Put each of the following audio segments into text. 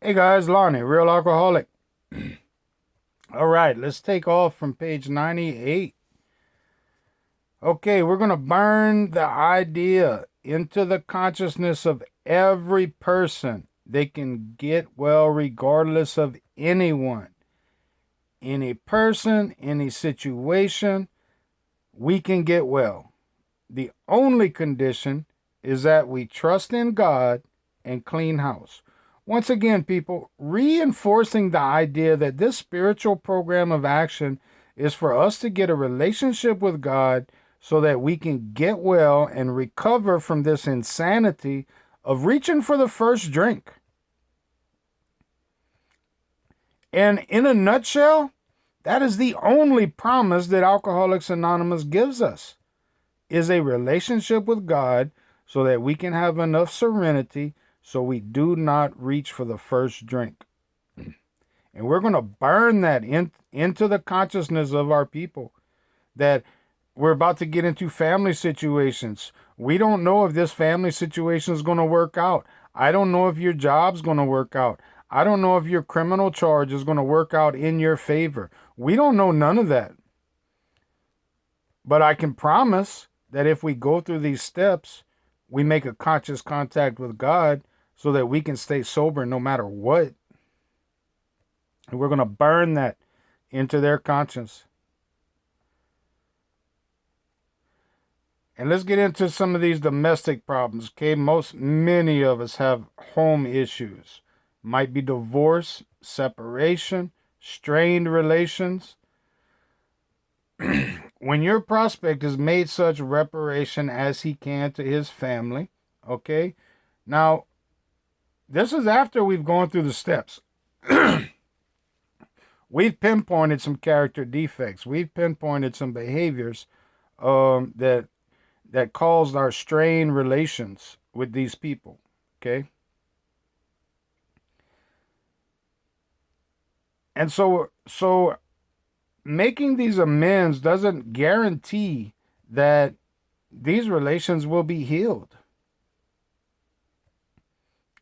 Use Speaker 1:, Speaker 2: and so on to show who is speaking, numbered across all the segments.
Speaker 1: Hey guys, Lonnie, Real Alcoholic. All right, let's take off from page 98. Okay, we're going to burn the idea into the consciousness of every person. They can get well regardless of anyone, any person, any situation. We can get well. The only condition is that we trust in God and clean house. Once again, people, reinforcing the idea that this spiritual program of action is for us to get a relationship with God so that we can get well and recover from this insanity of reaching for the first drink. And in a nutshell, that is the only promise that Alcoholics Anonymous gives us, is a relationship with God so that we can have enough serenity so we do not reach for the first drink. And we're going to burn that into the consciousness of our people, that we're about to get into family situations. We don't know if this family situation is going to work out. I don't know if your job's going to work out. I don't know if your criminal charge is going to work out in your favor. We don't know none of that. But I can promise that if we go through these steps, we make a conscious contact with God so that we can stay sober no matter what. And we're going to burn that into their conscience. And let's get into some of these domestic problems. Okay, many of us have home issues. Might be divorce, separation, strained relations. When your prospect has made such reparation as he can to his family, okay? Now, this is after we've gone through the steps. We've pinpointed some character defects. We've pinpointed some behaviors that caused our strained relations with these people, okay? And so making these amends doesn't guarantee that these relations will be healed.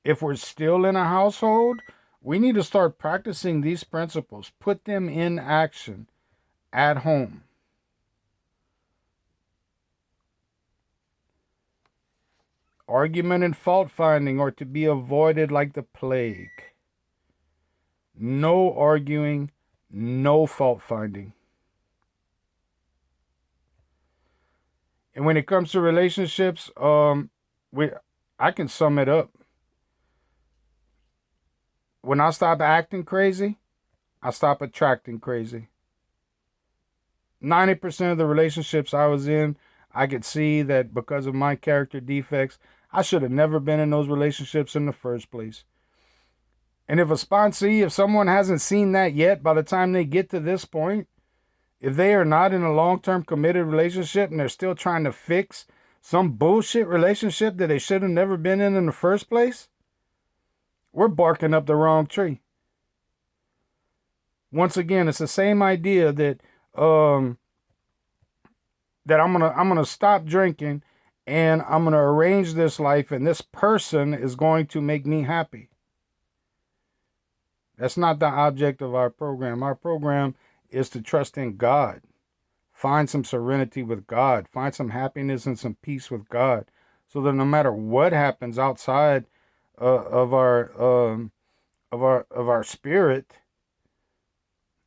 Speaker 1: If we're still in a household, we need to start practicing these principles, put them in action at home. Argument and fault finding are to be avoided like the plague. No arguing, no fault finding. And when it comes to relationships, I can sum it up. When I stop acting crazy, I stop attracting crazy. 90% of the relationships I was in, I could see that because of my character defects, I should have never been in those relationships in the first place. And if someone hasn't seen that yet, by the time they get to this point, if they are not in a long-term committed relationship and they're still trying to fix some bullshit relationship that they should have never been in the first place, we're barking up the wrong tree. Once again, it's the same idea that I'm gonna stop drinking and I'm gonna arrange this life and this person is going to make me happy. That's not the object of our program. Our program is to trust in God. Find some serenity with God. Find some happiness and some peace with God, so that no matter what happens outside of our spirit,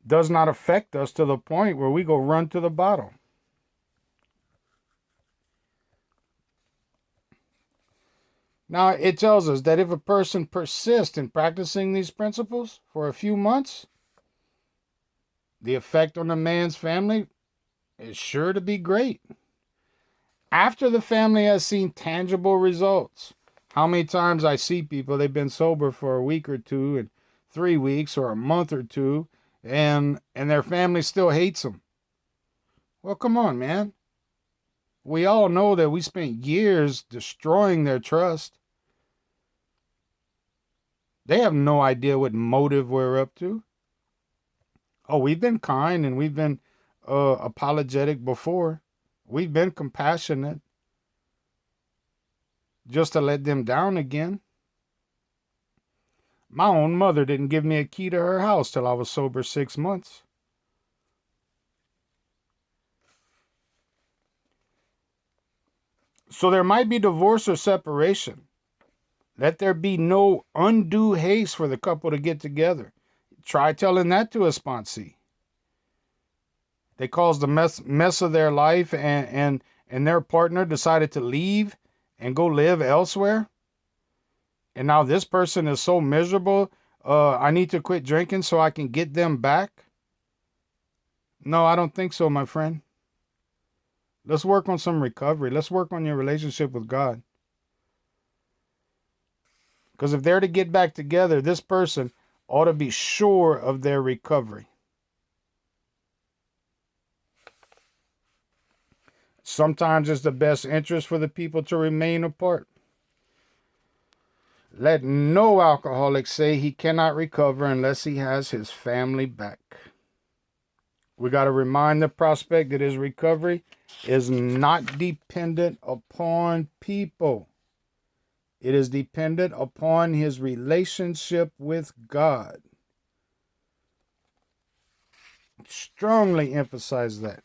Speaker 1: does not affect us to the point where we go run to the bottle. Now, it tells us that if a person persists in practicing these principles for a few months, the effect on the man's family is sure to be great. After the family has seen tangible results, how many times I see people, they've been sober for a week or two and 3 weeks or a month or two, and their family still hates them. Well, come on, man. We all know that we spent years destroying their trust. They have no idea what motive we're up to. Oh, we've been kind and we've been apologetic before. We've been compassionate just to let them down again. My own mother didn't give me a key to her house till I was sober 6 months. So there might be divorce or separation. Let there be no undue haste for the couple to get together. Try telling that to a sponsee. They caused the mess of their life, and their partner decided to leave and go live elsewhere. And now this person is so miserable. I need to quit drinking so I can get them back. No, I don't think so, my friend. Let's work on some recovery. Let's work on your relationship with God. Because if they're to get back together, this person ought to be sure of their recovery. Sometimes it's the best interest for the people to remain apart. Let no alcoholic say he cannot recover unless he has his family back. We got to remind the prospect that his recovery is not dependent upon people. It is dependent upon his relationship with God. Strongly emphasize that.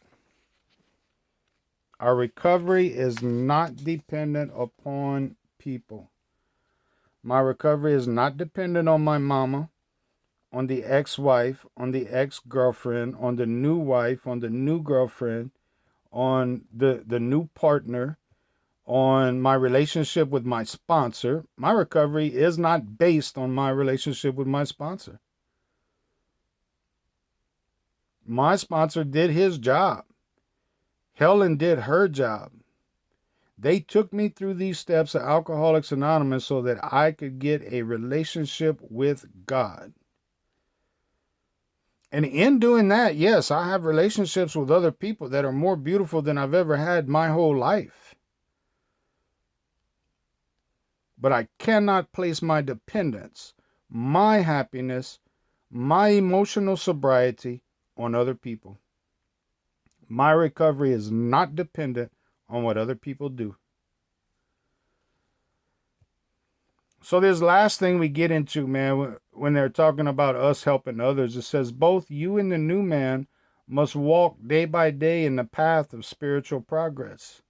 Speaker 1: Our recovery is not dependent upon people. My recovery is not dependent on my mama, on the ex-wife, on the ex-girlfriend, on the new wife, on the new girlfriend, on the new partner, on my relationship with my sponsor. My recovery is not based on my relationship with my sponsor. My sponsor did his job. Helen did her job. They took me through these steps of Alcoholics Anonymous so that I could get a relationship with God. And in doing that, yes, I have relationships with other people that are more beautiful than I've ever had my whole life. But I cannot place my dependence, my happiness, my emotional sobriety on other people. My recovery is not dependent on what other people do. So this last thing we get into, man, when they're talking about us helping others, it says both you and the new man must walk day by day in the path of spiritual progress.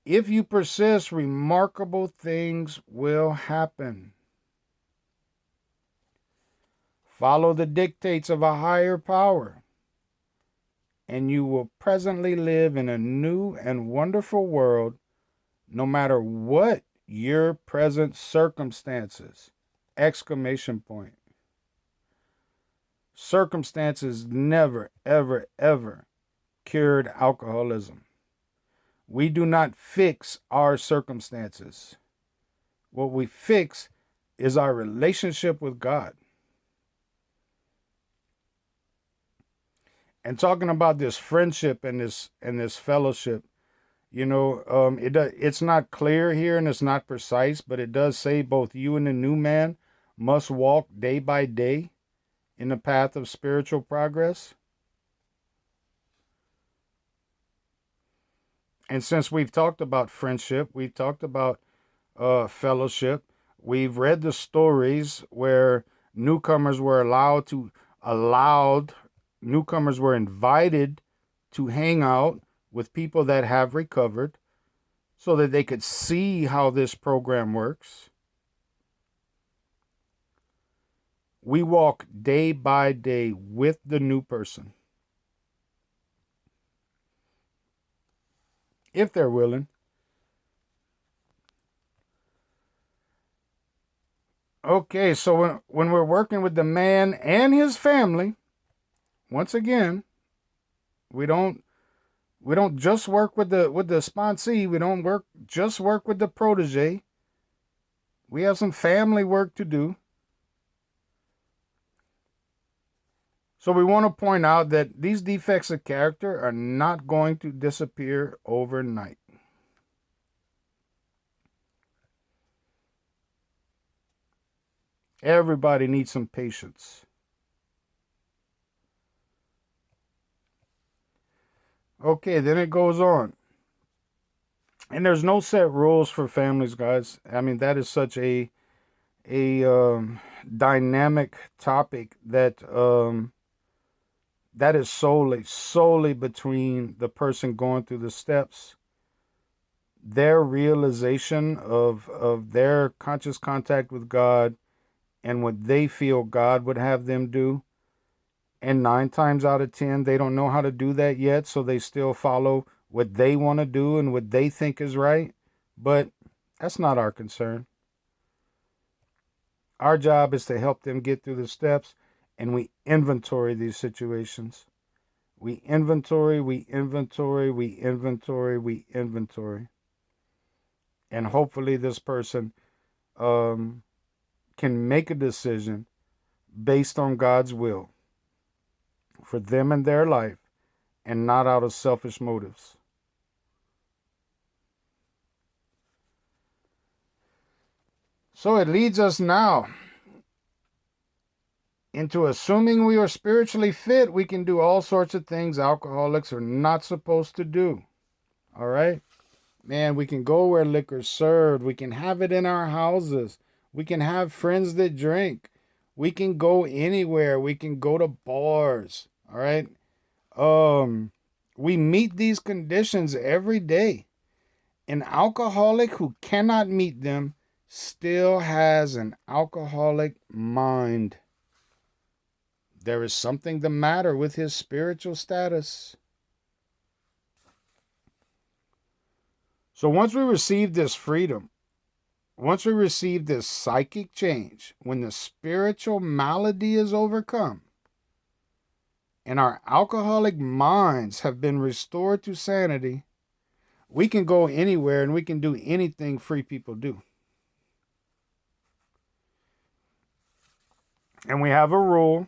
Speaker 1: If you persist, remarkable things will happen. Follow the dictates of a higher power, and you will presently live in a new and wonderful world, no matter what your present circumstances. Exclamation point. Circumstances never, ever, ever cured alcoholism. We do not fix our circumstances. What we fix is our relationship with God. And talking about this friendship and this fellowship, it's not clear here and it's not precise, but it does say both you and the new man must walk day by day in the path of spiritual progress. And since we've talked about friendship, we've talked about fellowship, we've read the stories where newcomers were newcomers were invited to hang out with people that have recovered so that they could see how this program works. We walk day by day with the new person, if they're willing. Okay, so when we're working with the man and his family, once again, we don't just work with the sponsee. We don't just work with the protege. We have some family work to do. So we want to point out that these defects of character are not going to disappear overnight. Everybody needs some patience. Okay, then it goes on. And there's no set rules for families, guys. I mean, that is such a a dynamic topic that is solely between the person going through the steps, their realization of their conscious contact with God and what they feel God would have them do. And 9 times out of 10, they don't know how to do that yet, so they still follow what they want to do and what they think is right. But that's not our concern. Our job is to help them get through the steps, and we inventory these situations. We inventory, we inventory, we inventory, we inventory. And hopefully this person can make a decision based on God's will for them and their life, and not out of selfish motives. So it leads us now into assuming we are spiritually fit, we can do all sorts of things alcoholics are not supposed to do. All right? Man, we can go where liquor's served. We can have it in our houses. We can have friends that drink. We can go anywhere. We can go to bars. All right? We meet these conditions every day. An alcoholic who cannot meet them still has an alcoholic mind. There is something the matter with his spiritual status. So once we receive this freedom, once we receive this psychic change, when the spiritual malady is overcome and our alcoholic minds have been restored to sanity, we can go anywhere and we can do anything free people do. And we have a rule,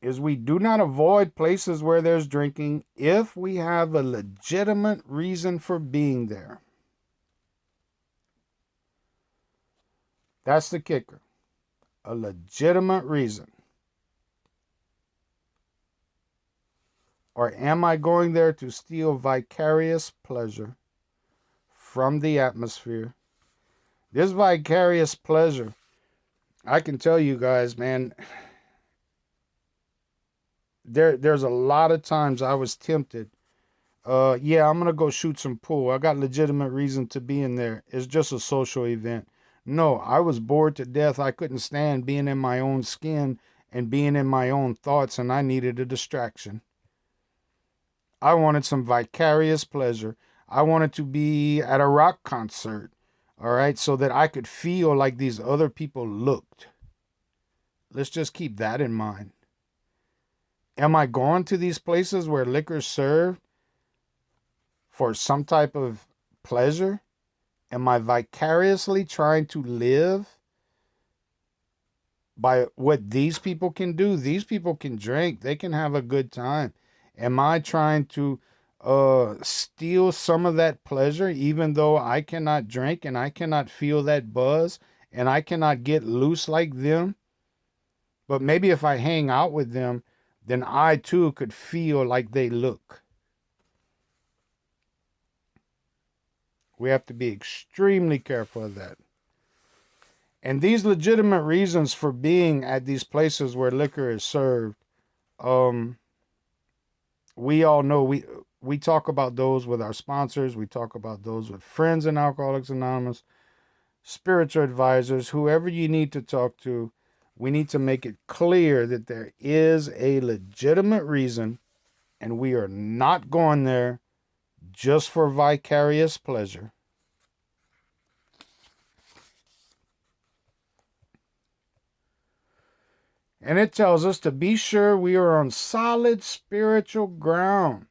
Speaker 1: is we do not avoid places where there's drinking if we have a legitimate reason for being there. That's the kicker. A legitimate reason. Or am I going there to steal vicarious pleasure from the atmosphere? This vicarious pleasure, I can tell you guys, man, there's a lot of times I was tempted. Yeah, I'm going to go shoot some pool. I got legitimate reason to be in there. It's just a social event. No, I was bored to death. I couldn't stand being in my own skin and being in my own thoughts, and I needed a distraction. I wanted some vicarious pleasure. I wanted to be at a rock concert, all right, so that I could feel like these other people looked. Let's just keep that in mind. Am I going to these places where liquor's served for some type of pleasure? Am I vicariously trying to live by what these people can do? These people can drink. They can have a good time. Am I trying to steal some of that pleasure, even though I cannot drink and I cannot feel that buzz and I cannot get loose like them? But maybe if I hang out with them, then I too could feel like they look. We have to be extremely careful of that. And these legitimate reasons for being at these places where liquor is served, we all know we talk about those with our sponsors. We talk about those with friends in Alcoholics Anonymous, spiritual advisors, whoever you need to talk to. We need to make it clear that there is a legitimate reason, and we are not going there just for vicarious pleasure. And it tells us to be sure we are on solid spiritual ground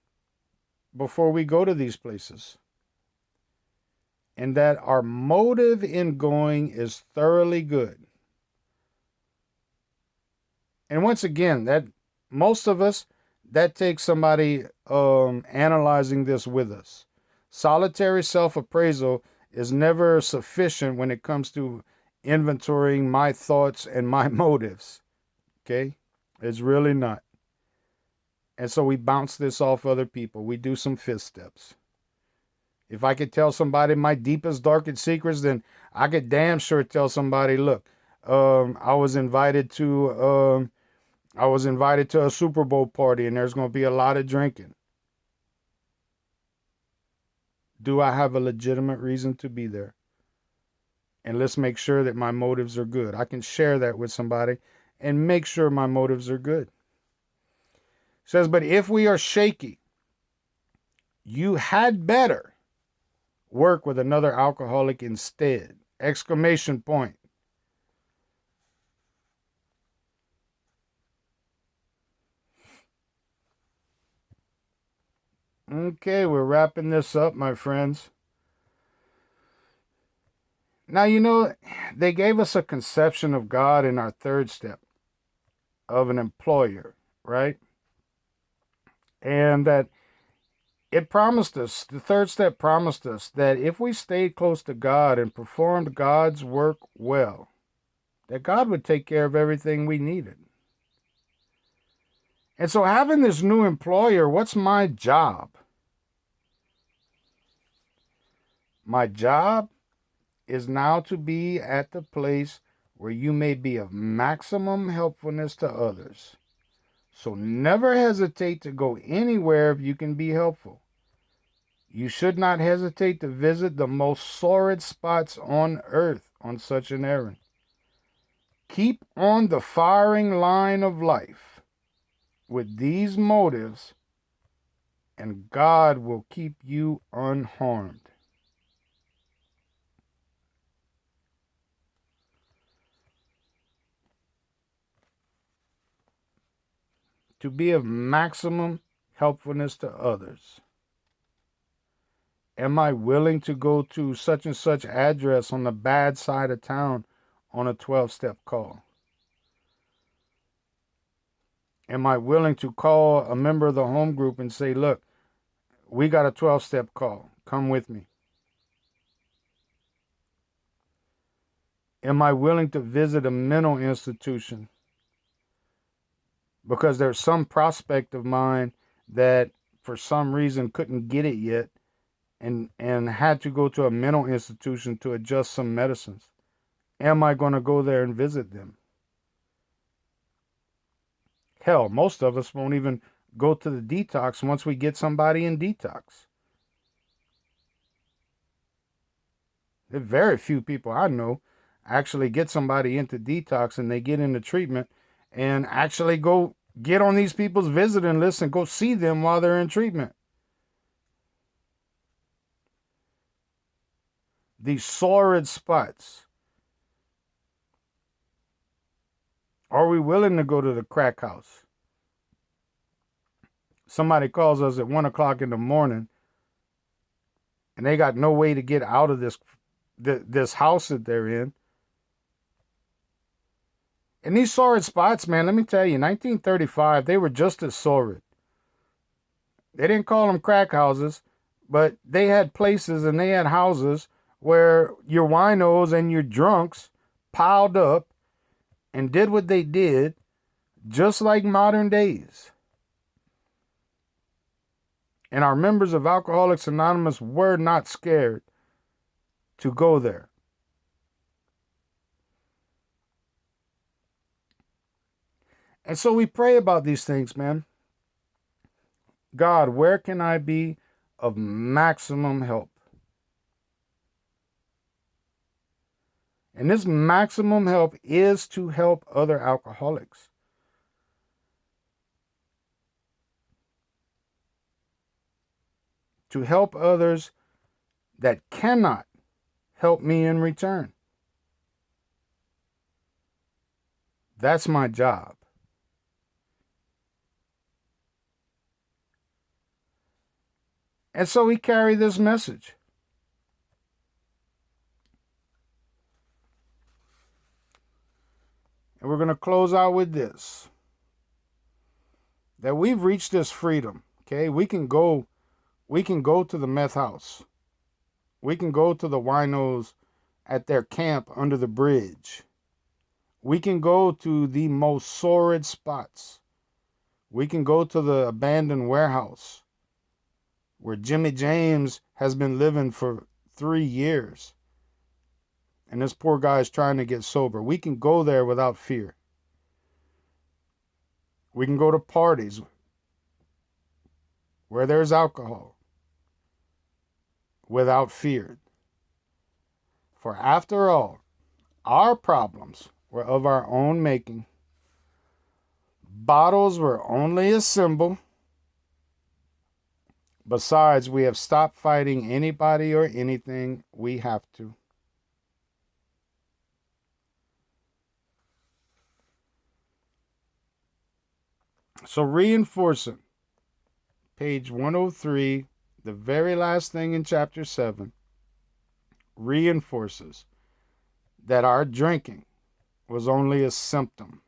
Speaker 1: before we go to these places. And that our motive in going is thoroughly good. And once again, that most of us, that takes somebody analyzing this with us. Solitary self-appraisal is never sufficient when it comes to inventorying my thoughts and my motives. Okay? It's really not. And so we bounce this off other people. We do some fifth steps. If I could tell somebody my deepest, darkest secrets, then I could damn sure tell somebody, look, I was invited to a Super Bowl party and there's going to be a lot of drinking. Do I have a legitimate reason to be there? And let's make sure that my motives are good. I can share that with somebody and make sure my motives are good. It says, but if we are shaky, you had better work with another alcoholic instead. Exclamation point. Okay, we're wrapping this up, my friends. Now, they gave us a conception of God in our third step of an employer, right? And that it promised us, the third step promised us that if we stayed close to God and performed God's work well, that God would take care of everything we needed. And so, having this new employer, what's my job? My job is now to be at the place where you may be of maximum helpfulness to others. So never hesitate to go anywhere if you can be helpful. You should not hesitate to visit the most sordid spots on earth on such an errand. Keep on the firing line of life with these motives, and God will keep you unharmed. To be of maximum helpfulness to others. Am I willing to go to such and such address on the bad side of town on a 12-step call? Am I willing to call a member of the home group and say, look, we got a 12-step call. Come with me. Am I willing to visit a mental institution? Because there's some prospect of mine that for some reason couldn't get it yet and had to go to a mental institution to adjust some medicines. Am I going to go there and visit them? Hell, most of us won't even go to the detox once we get somebody in detox. There are very few people I know actually get somebody into detox and they get into treatment and actually go get on these people's visiting list and go see them while they're in treatment. These sordid spots. Are we willing to go to the crack house? Somebody calls us at 1 o'clock in the morning and they got no way to get out of this house that they're in. And these sordid spots, man, let me tell you, 1935, they were just as sordid. They didn't call them crack houses, but they had places and they had houses where your winos and your drunks piled up and did what they did, just like modern days. And our members of Alcoholics Anonymous were not scared to go there. And so we pray about these things, man. God, where can I be of maximum help? And this maximum help is to help other alcoholics. To help others that cannot help me in return. That's my job. And so we carry this message. And we're going to close out with this. That we've reached this freedom, okay? We can go to the meth house. We can go to the winos at their camp under the bridge. We can go to the most sordid spots. We can go to the abandoned warehouse. where Jimmy James has been living for 3 years. And this poor guy is trying to get sober. We can go there without fear. We can go to parties where there's alcohol without fear. For after all, our problems were of our own making. Bottles were only a symbol. Besides, we have stopped fighting anybody or anything we have to. So reinforcing page 103, the very last thing in chapter 7, reinforces that our drinking was only a symptom.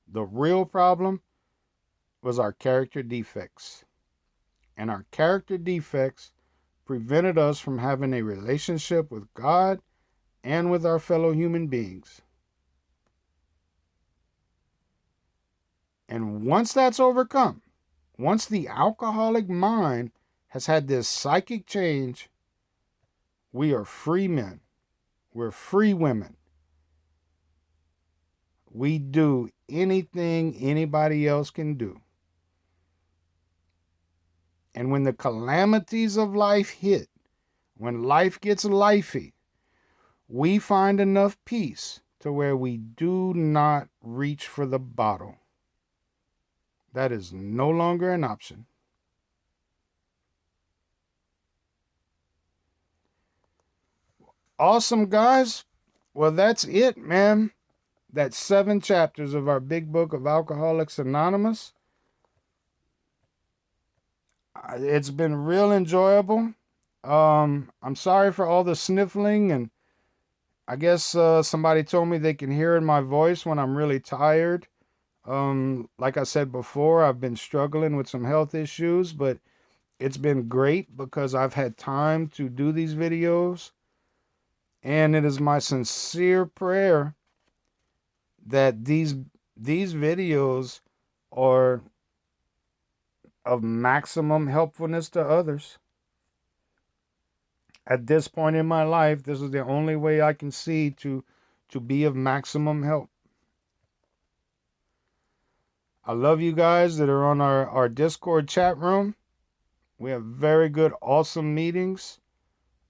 Speaker 1: The real problem was our character defects. And our character defects prevented us from having a relationship with God and with our fellow human beings. And once that's overcome, once the alcoholic mind has had this psychic change, we are free men. We're free women. We do anything anybody else can do. And when the calamities of life hit, when life gets lifey, we find enough peace to where we do not reach for the bottle. That is no longer an option. Awesome, guys. Well, that's it, man. That's 7 chapters of our big book of Alcoholics Anonymous. It's been real enjoyable. I'm sorry for all the sniffling, and I guess somebody told me they can hear in my voice when I'm really tired. Like I said before, I've been struggling with some health issues, but it's been great because I've had time to do these videos. And it is my sincere prayer that these videos are of maximum helpfulness to others. At this point in my life, this is the only way I can see to be of maximum help. I love you guys that are on our Discord chat room. We have very good, awesome meetings.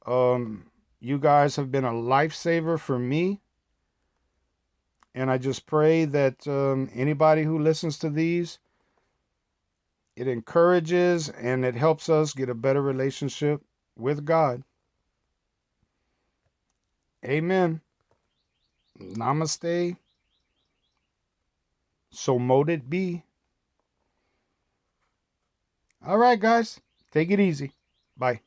Speaker 1: You guys have been a lifesaver for me. And I just pray that anybody who listens to these, it encourages and it helps us get a better relationship with God. Amen. Namaste. So mote it be. All right, guys. Take it easy. Bye.